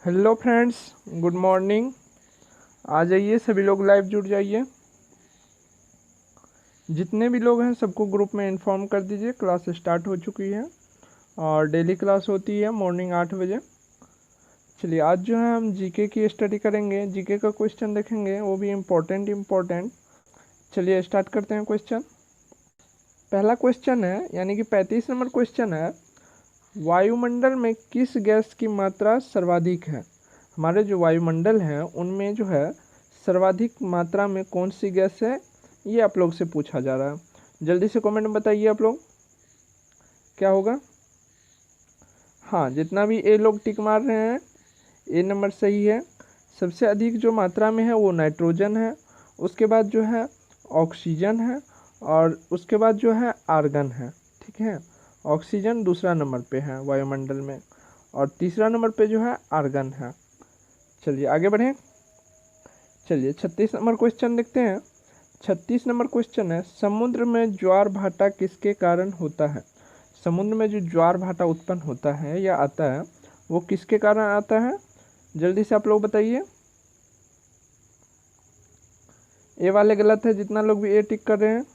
Hello friends, good morning. आ जाइए, सभी लोग लाइव जुड़ जाइए। जितने भी लोग हैं सबको ग्रुप में इन्फॉर्म कर दीजिए, क्लास स्टार्ट हो चुकी है और डेली क्लास होती है मॉर्निंग 8 बजे। चलिए, आज जो है हम जीके की स्टडी करेंगे। जीके का क्वेश्चन देखेंगे, वो भी इम्पोर्टेंट। चलिए स्टार्ट करते हैं क्वेश्चन। पहला क्वेश्चन है, यानी कि 35 नंबर क्वेश्चन है, वायुमंडल में किस गैस की मात्रा सर्वाधिक है। हमारे जो वायुमंडल हैं उनमें जो है सर्वाधिक मात्रा में कौन सी गैस है, ये आप लोग से पूछा जा रहा है। जल्दी से कमेंट में बताइए आप लोग क्या होगा। हाँ, जितना भी ए लोग टिक मार रहे हैं, ए नंबर सही है। सबसे अधिक जो मात्रा में है वो नाइट्रोजन है, उसके बाद जो है ऑक्सीजन है और उसके बाद जो है आर्गन है। ठीक है, ऑक्सीजन दूसरा नंबर पे है वायुमंडल में और तीसरा नंबर पे जो है आर्गन है। चलिए आगे बढ़ें। चलिए 36 नंबर क्वेश्चन देखते हैं। 36 नंबर क्वेश्चन है, समुद्र में ज्वार भाटा किसके कारण होता है। समुद्र में जो ज्वार भाटा उत्पन्न होता है या आता है वो किसके कारण आता है, जल्दी से आप लोग बताइए। ए वाले गलत है, जितना लोग भी ए टिक कर रहे हैं।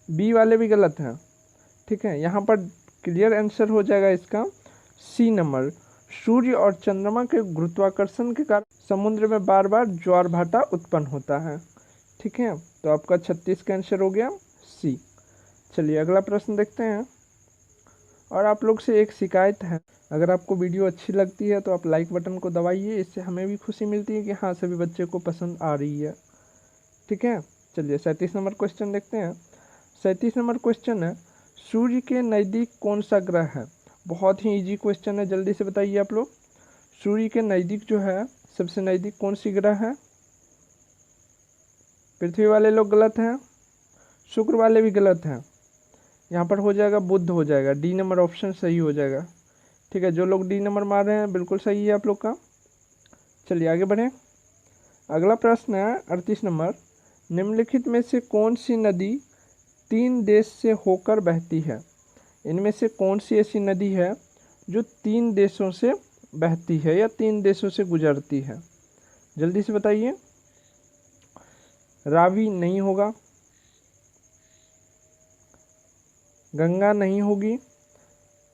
बी वाले भी गलत हैं। ठीक है, यहाँ पर क्लियर आंसर हो जाएगा इसका सी नंबर। सूर्य और चंद्रमा के गुरुत्वाकर्षण के कारण समुद्र में बार बार ज्वार भाटा उत्पन्न होता है। ठीक है, तो आपका 36 का आंसर हो गया सी। चलिए अगला प्रश्न देखते हैं। और आप लोग से एक शिकायत है, अगर आपको वीडियो अच्छी लगती है तो आप लाइक बटन को दबाइए, इससे हमें भी खुशी मिलती है कि हाँ सभी बच्चे को पसंद आ रही है। ठीक है, चलिए 37 नंबर क्वेश्चन देखते हैं। 37 नंबर क्वेश्चन है, सूर्य के नज़दीक कौन सा ग्रह है। बहुत ही इजी क्वेश्चन है, जल्दी से बताइए आप लोग। सूर्य के नज़दीक जो है सबसे नज़दीक कौन सी ग्रह है। पृथ्वी वाले लोग गलत हैं, शुक्र वाले भी गलत हैं। यहाँ पर हो जाएगा बुध, हो जाएगा डी नंबर ऑप्शन सही हो जाएगा। ठीक है, जो लोग डी नंबर मार रहे हैं बिल्कुल सही है आप लोग का। चलिए आगे बढ़ें। अगला प्रश्न है 38 नंबर, निम्नलिखित में से कौन सी नदी 3 देश से होकर बहती है। इनमें से कौन सी ऐसी नदी है जो 3 देशों से बहती है या 3 देशों से गुजरती है, जल्दी से बताइए। रावी नहीं होगा, गंगा नहीं होगी,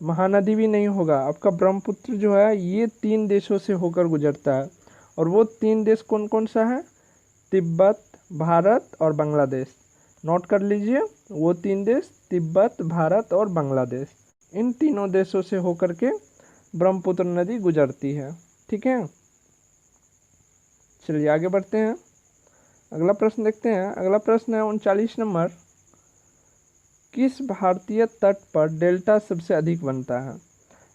महानदी भी नहीं होगा। आपका ब्रह्मपुत्र जो है ये 3 देशों से होकर गुजरता है और वो 3 देश कौन कौन सा है, तिब्बत, भारत और बांग्लादेश। नोट कर लीजिए, वो 3 देश तिब्बत, भारत और बांग्लादेश, इन तीनों देशों से होकर के ब्रह्मपुत्र नदी गुजरती है। ठीक है, चलिए आगे बढ़ते हैं। अगला प्रश्न देखते हैं। अगला प्रश्न है 39 नंबर, किस भारतीय तट पर डेल्टा सबसे अधिक बनता है।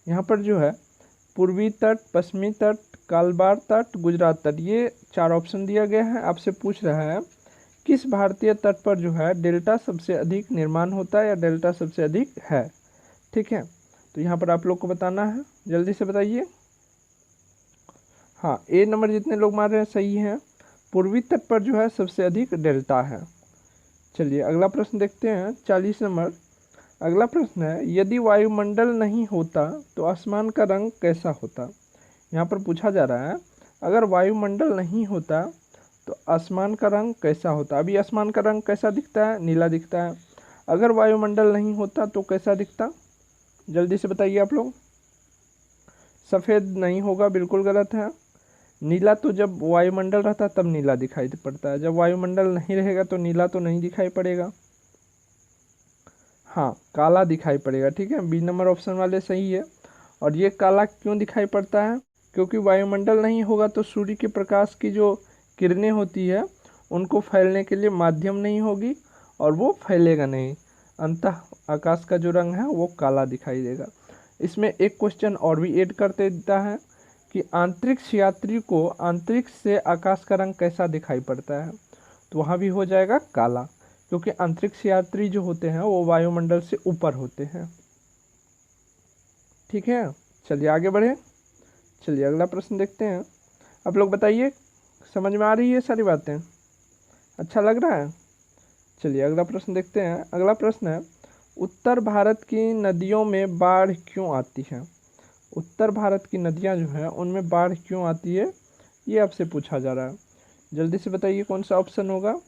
यहाँ पर जो है पूर्वी तट, पश्चिमी तट, कालबार तट, गुजरात तट, ये 4 ऑप्शन दिया गया है। आपसे पूछ रहा है किस भारतीय तट पर जो है डेल्टा सबसे अधिक निर्माण होता है या डेल्टा सबसे अधिक है। ठीक है, तो यहाँ पर आप लोग को बताना है, जल्दी से बताइए। हाँ, ए नंबर जितने लोग मार रहे हैं सही है, पूर्वी तट पर जो है सबसे अधिक डेल्टा है। चलिए अगला प्रश्न देखते हैं 40 नंबर। अगला प्रश्न है, यदि वायुमंडल नहीं होता तो आसमान का रंग कैसा होता। यहाँ पर पूछा जा रहा है अगर वायुमंडल नहीं होता तो आसमान का रंग कैसा होता। अभी आसमान का रंग कैसा दिखता है, नीला दिखता है। अगर वायुमंडल नहीं होता तो कैसा दिखता, जल्दी से बताइए आप लोग। सफ़ेद नहीं होगा, बिल्कुल गलत है। नीला तो जब वायुमंडल रहता है तब नीला दिखाई पड़ता है, जब वायुमंडल नहीं रहेगा तो नीला तो नहीं दिखाई पड़ेगा। हाँ, काला दिखाई पड़ेगा। ठीक है, बी नंबर ऑप्शन वाले सही है। और ये काला क्यों दिखाई पड़ता है, क्योंकि वायुमंडल नहीं होगा तो सूर्य के प्रकाश की जो किरणें होती है उनको फैलने के लिए माध्यम नहीं होगी और वो फैलेगा नहीं, अंततः आकाश का जो रंग है वो काला दिखाई देगा। इसमें एक क्वेश्चन और भी ऐड कर देता है कि अंतरिक्ष यात्री को अंतरिक्ष से आकाश का रंग कैसा दिखाई पड़ता है, तो वहाँ भी हो जाएगा काला, क्योंकि अंतरिक्ष यात्री जो होते हैं वो वायुमंडल से ऊपर होते हैं। ठीक है, चलिए आगे बढ़े। चलिए अगला प्रश्न देखते हैं। आप लोग बताइए, समझ में आ रही है सारी बातें, अच्छा लग रहा है। चलिए अगला प्रश्न देखते हैं। अगला प्रश्न है, उत्तर भारत की नदियों में बाढ़ क्यों आती है। उत्तर भारत की नदियाँ जो हैं उनमें बाढ़ क्यों आती है, ये आपसे पूछा जा रहा है। जल्दी से बताइए कौन सा ऑप्शन होगा।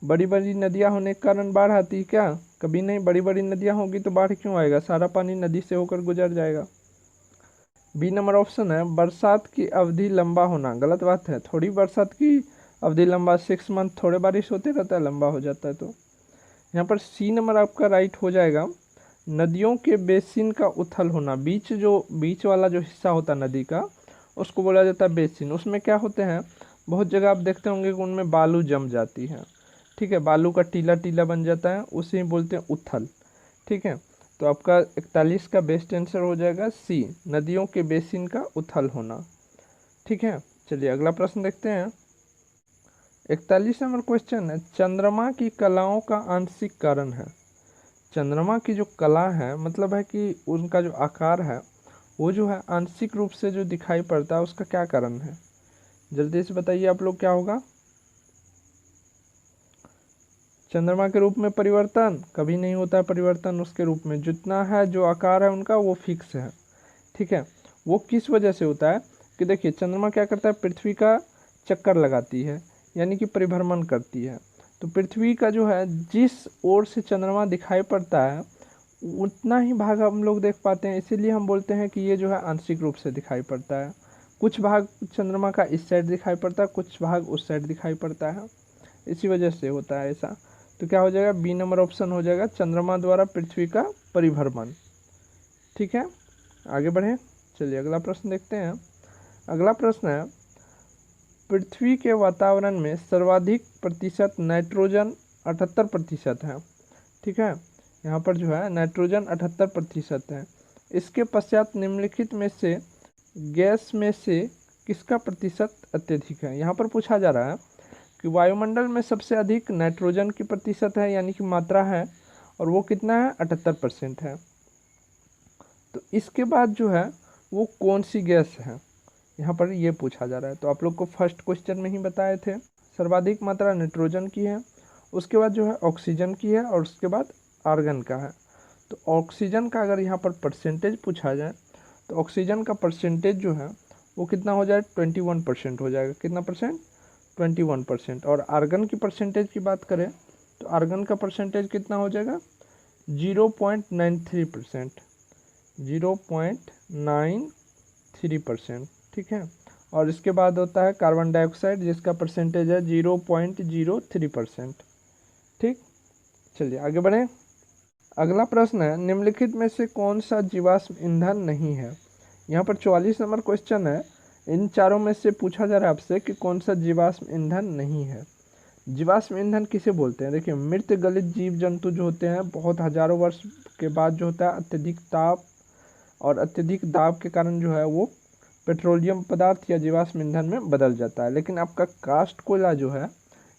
बड़ी बड़ी नदियाँ होने के कारण बाढ़ आती है क्या? कभी नहीं, बड़ी बड़ी नदियाँ होगी तो बाढ़ क्यों आएगा, सारा पानी नदी से होकर गुजर जाएगा। बी नंबर ऑप्शन है बरसात की अवधि लंबा होना। गलत बात है, थोड़ी बरसात की अवधि लंबा, 6 मंथ थोड़े बारिश होते रहता है, लंबा हो जाता है। तो यहाँ पर सी नंबर आपका राइट हो जाएगा। नदियों के बेसिन का उथल होना, बीच वाला जो हिस्सा होता है नदी का उसको बोला जाता है बेसिन। उसमें क्या होते हैं, बहुत जगह आप देखते होंगे कि उनमें बालू जम जाती है, ठीक है, बालू का टीला टीला बन जाता है, उसे बोलते हैं उथल। ठीक है, तो आपका 41 का बेस्ट आंसर हो जाएगा सी, नदियों के बेसिन का उथल होना। ठीक है, चलिए अगला प्रश्न देखते हैं। 41 नंबर क्वेश्चन है, चंद्रमा की कलाओं का आंशिक कारण है। चंद्रमा की जो कला है मतलब है कि उनका जो आकार है वो जो है आंशिक रूप से जो दिखाई पड़ता है, उसका क्या कारण है? जल्दी से बताइए आप लोग, क्या होगा? चंद्रमा के रूप में परिवर्तन कभी नहीं होता है, परिवर्तन उसके रूप में जितना है जो आकार है उनका वो फिक्स है। ठीक है, वो किस वजह से होता है कि देखिए चंद्रमा क्या करता है, पृथ्वी का चक्कर लगाती है, यानी कि परिभ्रमण करती है। तो पृथ्वी का जो है जिस ओर से चंद्रमा दिखाई पड़ता है उतना ही भाग हम लोग देख पाते हैं, इसीलिए हम बोलते हैं कि ये जो है आंशिक रूप से दिखाई पड़ता है। कुछ भाग चंद्रमा का इस साइड दिखाई पड़ता है, कुछ भाग उस साइड दिखाई पड़ता है, इसी वजह से होता है ऐसा। तो क्या हो जाएगा, बी नंबर ऑप्शन हो जाएगा, चंद्रमा द्वारा पृथ्वी का परिभ्रमण। ठीक है, आगे बढ़ें। चलिए अगला प्रश्न देखते हैं। अगला प्रश्न है, पृथ्वी के वातावरण में सर्वाधिक प्रतिशत नाइट्रोजन 78% है। ठीक है, यहाँ पर जो है नाइट्रोजन 78% है। इसके पश्चात निम्नलिखित में से गैस में से किसका प्रतिशत अत्यधिक है? यहाँ पर पूछा जा रहा है कि वायुमंडल में सबसे अधिक नाइट्रोजन की प्रतिशत है, यानी कि मात्रा है, और वो कितना है, 78% है। तो इसके बाद जो है वो कौन सी गैस है, यहाँ पर ये पूछा जा रहा है। तो आप लोग को फर्स्ट क्वेश्चन में ही बताए थे, सर्वाधिक मात्रा नाइट्रोजन की है, उसके बाद जो है ऑक्सीजन की है, और उसके बाद आर्गन का है। तो ऑक्सीजन का अगर यहाँ पर परसेंटेज पूछा जाए तो ऑक्सीजन का परसेंटेज जो है वो कितना हो जाए, 21% हो जाएगा। कितना परसेंट, 21%। और आर्गन की परसेंटेज की बात करें तो आर्गन का परसेंटेज कितना हो जाएगा, 0.93%, 0.93%। ठीक है, और इसके बाद होता है कार्बन डाइऑक्साइड जिसका परसेंटेज है 0.03%। ठीक, चलिए आगे बढ़ें। अगला प्रश्न है, निम्नलिखित में से कौन सा जीवाश्म ईंधन नहीं है? यहाँ पर 44 नंबर क्वेश्चन है, इन चारों में से पूछा जा रहा है आपसे कि कौन सा जीवाश्म ईंधन नहीं है। जीवाश्म ईंधन किसे बोलते हैं? देखिए मृत गलित जीव जंतु जो होते हैं, बहुत हजारों वर्ष के बाद जो होता है अत्यधिक ताप और अत्यधिक दाब के कारण जो है वो पेट्रोलियम पदार्थ या जीवाश्म ईंधन में बदल जाता है। लेकिन आपका कास्ट कोयला जो है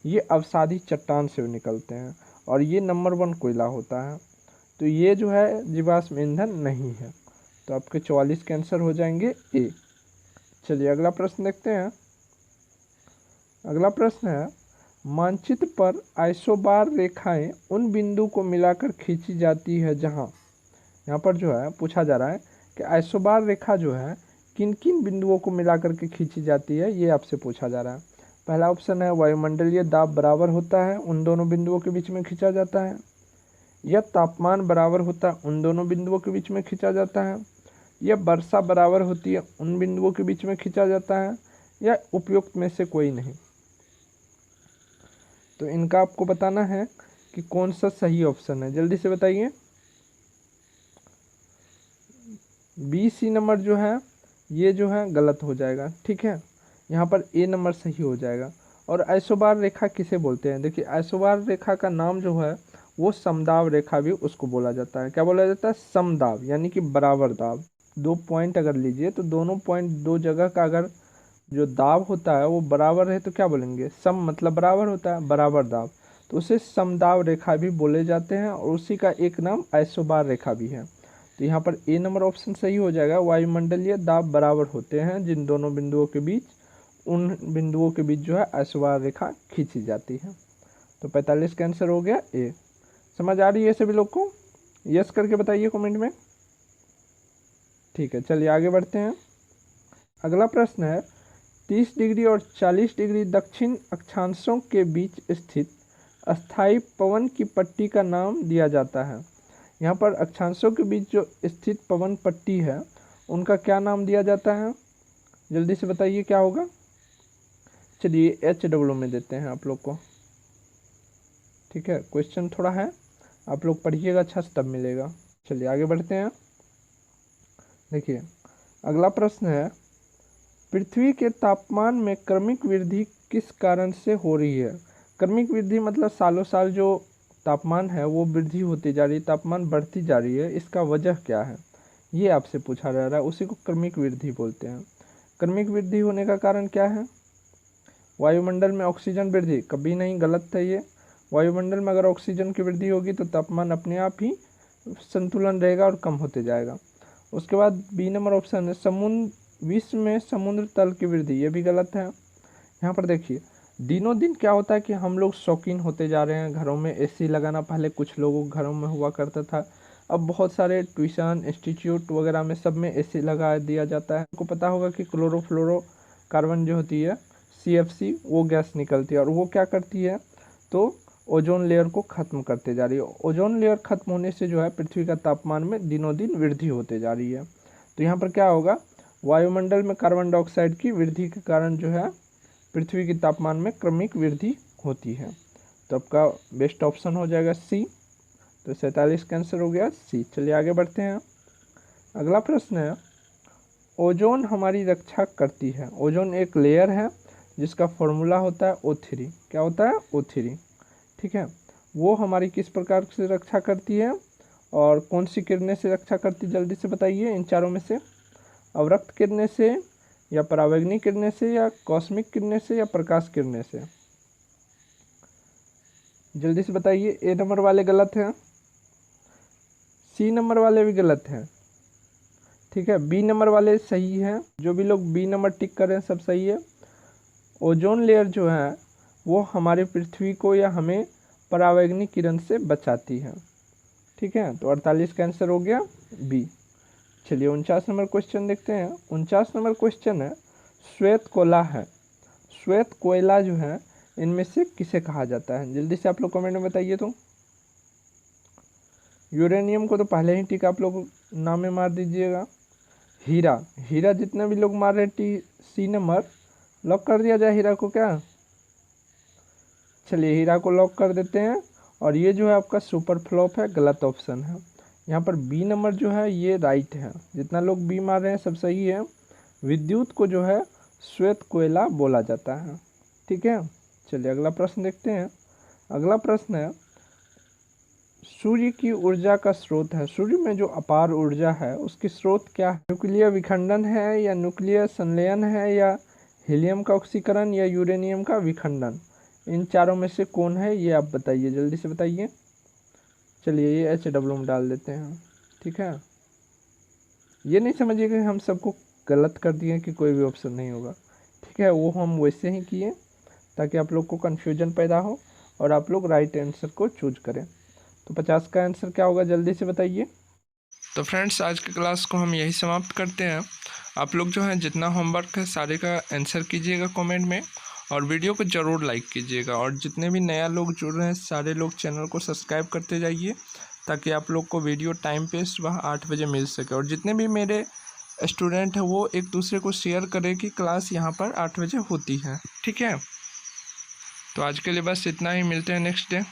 ये अवसादी चट्टान से निकलते हैं और ये नंबर 1 कोयला होता है। तो ये जो है जीवाश्म ईंधन नहीं है। तो आपके 44 के आंसर हो जाएंगे ए। चलिए अगला प्रश्न देखते हैं। अगला प्रश्न है, मानचित्र पर आइसोबार रेखाएं उन बिंदु को मिलाकर खींची जाती है जहां, यहाँ पर जो है पूछा जा रहा है कि आइसोबार रेखा जो है किन किन बिंदुओं को मिलाकर के खींची जाती है, ये आपसे पूछा जा रहा है। पहला ऑप्शन है वायुमंडलीय दाब बराबर होता है, उन दोनों बिंदुओं के बीच में खींचा जाता है। या तापमान बराबर होता है, उन दोनों बिंदुओं के बीच में खींचा जाता है। या वर्षा बराबर होती है, उन बिंदुओं के बीच में खींचा जाता है। या उपयुक्त में से कोई नहीं। तो इनका आपको बताना है कि कौन सा सही ऑप्शन है, जल्दी से बताइए। बी सी नंबर जो है ये जो है गलत हो जाएगा। ठीक है, यहाँ पर ए नंबर सही हो जाएगा। और आइसोबार रेखा किसे बोलते हैं? देखिए आइसोबार रेखा का नाम जो है वो समदाब रेखा भी उसको बोला जाता है। क्या बोला जाता है? समदाब, यानी कि बराबर दाब। 2 पॉइंट अगर लीजिए तो दोनों पॉइंट, दो जगह का अगर जो दाब होता है वो बराबर है तो क्या बोलेंगे? सम मतलब बराबर होता है, बराबर दाब, तो उसे समदाब रेखा भी बोले जाते हैं और उसी का एक नाम आइसोबार रेखा भी है। तो यहाँ पर ए नंबर ऑप्शन सही हो जाएगा। वायुमंडलीय दाब बराबर होते हैं जिन दोनों बिंदुओं के बीच, उन बिंदुओं के बीच जो है आइसोबार रेखा खींची जाती है। तो 45 का आंसर हो गया ए। समझ आ रही है सभी लोग को? यस करके बताइए कमेंट में। ठीक है, चलिए आगे बढ़ते हैं। अगला प्रश्न है 30 डिग्री और 40 डिग्री दक्षिण अक्षांशों के बीच स्थित अस्थायी पवन की पट्टी का नाम दिया जाता है। यहाँ पर अक्षांशों के बीच जो स्थित पवन पट्टी है उनका क्या नाम दिया जाता है, जल्दी से बताइए क्या होगा। चलिए HW में देते हैं आप लोग को। ठीक है, क्वेश्चन थोड़ा है, आप लोग पढ़िएगा अच्छा से तब मिलेगा। चलिए आगे बढ़ते हैं। देखिए अगला प्रश्न है पृथ्वी के तापमान में क्रमिक वृद्धि किस कारण से हो रही है। क्रमिक वृद्धि मतलब सालों साल जो तापमान है वो वृद्धि होती जा रही है, तापमान बढ़ती जा रही है, इसका वजह क्या है ये आपसे पूछा जा रहा है, उसी को क्रमिक वृद्धि बोलते हैं। क्रमिक वृद्धि होने का कारण क्या है। वायुमंडल में ऑक्सीजन वृद्धि, कभी नहीं, गलत है ये। वायुमंडल में अगर ऑक्सीजन की वृद्धि होगी तो तापमान अपने आप ही संतुलन रहेगा और कम होते जाएगा। उसके बाद बी नंबर ऑप्शन है विश्व में समुद्र तल की वृद्धि, ये भी गलत है। यहाँ पर देखिए दिनों दिन क्या होता है कि हम लोग शौकीन होते जा रहे हैं, घरों में एसी लगाना पहले कुछ लोगों के घरों में हुआ करता था, अब बहुत सारे ट्यूशन इंस्टीट्यूट वगैरह में सब में एसी लगा दिया जाता है। आपको पता होगा कि क्लोरोफ्लोरोकार्बन जो होती है CFC वो गैस निकलती है और वो क्या करती है तो ओजोन लेयर को ख़त्म करते जा रही है। ओजोन लेयर ख़त्म होने से जो है पृथ्वी का तापमान में दिनों दिन वृद्धि होते जा रही है। तो यहाँ पर क्या होगा, वायुमंडल में कार्बन डाइऑक्साइड की वृद्धि के कारण जो है पृथ्वी के तापमान में क्रमिक वृद्धि होती है। तो आपका बेस्ट ऑप्शन हो जाएगा C। तो 47 का आंसर हो गया C। चलिए आगे बढ़ते हैं। अगला प्रश्न है ओजोन हमारी रक्षा करती है। ओजोन एक लेयर है जिसका फॉर्मूला होता है O3। क्या होता है O3। ठीक है, वो हमारी किस प्रकार से रक्षा करती है और कौन सी किरणें से रक्षा करती है, जल्दी से बताइए इन चारों में से। अवरक्त किरणें से या परावैंगनी किरणें से या कॉस्मिक किरणें से या प्रकाश किरणें से, जल्दी से बताइए। A नंबर वाले गलत हैं, C नंबर वाले भी गलत हैं। ठीक है, B नंबर वाले सही हैं। जो भी लोग B नंबर टिक कर रहे हैं सब सही है। ओजोन लेयर जो है वो हमारी पृथ्वी को या हमें परावैंगनी किरण से बचाती है। ठीक है, तो 48 का आंसर हो गया B। चलिए 49 नंबर क्वेश्चन देखते हैं। 49 नंबर क्वेश्चन है श्वेत कोयला है। श्वेत कोयला जो है इनमें से किसे कहा जाता है, जल्दी से आप लोग कमेंट में बताइए। तो यूरेनियम को तो पहले ही टिक आप लोग नाम में मार दीजिएगा। हीरा जितने भी लोग मार रहे C नंबर लॉक कर दिया जाए हीरा को क्या। चलिए हीरा को लॉक कर देते हैं और ये जो है आपका सुपर फ्लॉप है, गलत ऑप्शन है। यहाँ पर B नंबर जो है ये राइट है, जितना लोग B मार रहे हैं सब सही है। विद्युत को जो है श्वेत कोयला बोला जाता है। ठीक है, चलिए अगला प्रश्न देखते हैं। अगला प्रश्न है सूर्य की ऊर्जा का स्रोत है। सूर्य में जो अपार ऊर्जा है उसकी स्रोत क्या है। न्यूक्लियर विखंडन है या न्यूक्लियर संलयन है या हीलियम का ऑक्सीकरण या यूरेनियम का विखंडन, इन चारों में से कौन है ये आप बताइए, जल्दी से बताइए। चलिए ये HW में डाल देते हैं। ठीक है, ये नहीं समझिएगा कि हम सबको गलत कर दिए कि कोई भी ऑप्शन नहीं होगा। ठीक है, वो हम वैसे ही किए ताकि आप लोग को कन्फ्यूजन पैदा हो और आप लोग राइट आंसर को चूज करें। तो 50 का आंसर क्या होगा, जल्दी से बताइए। तो फ्रेंड्स आज की क्लास को हम यही समाप्त करते हैं। आप लोग जो है जितना होमवर्क है सारे का आंसर कीजिएगा कमेंट में और वीडियो को ज़रूर लाइक कीजिएगा। और जितने भी नया लोग जुड़ रहे हैं सारे लोग चैनल को सब्सक्राइब करते जाइए ताकि आप लोग को वीडियो टाइम पे सुबह 8 बजे मिल सके। और जितने भी मेरे स्टूडेंट हैं वो एक दूसरे को शेयर करें कि क्लास यहाँ पर 8 बजे होती है। ठीक है, तो आज के लिए बस इतना ही, मिलते हैं नेक्स्ट डे।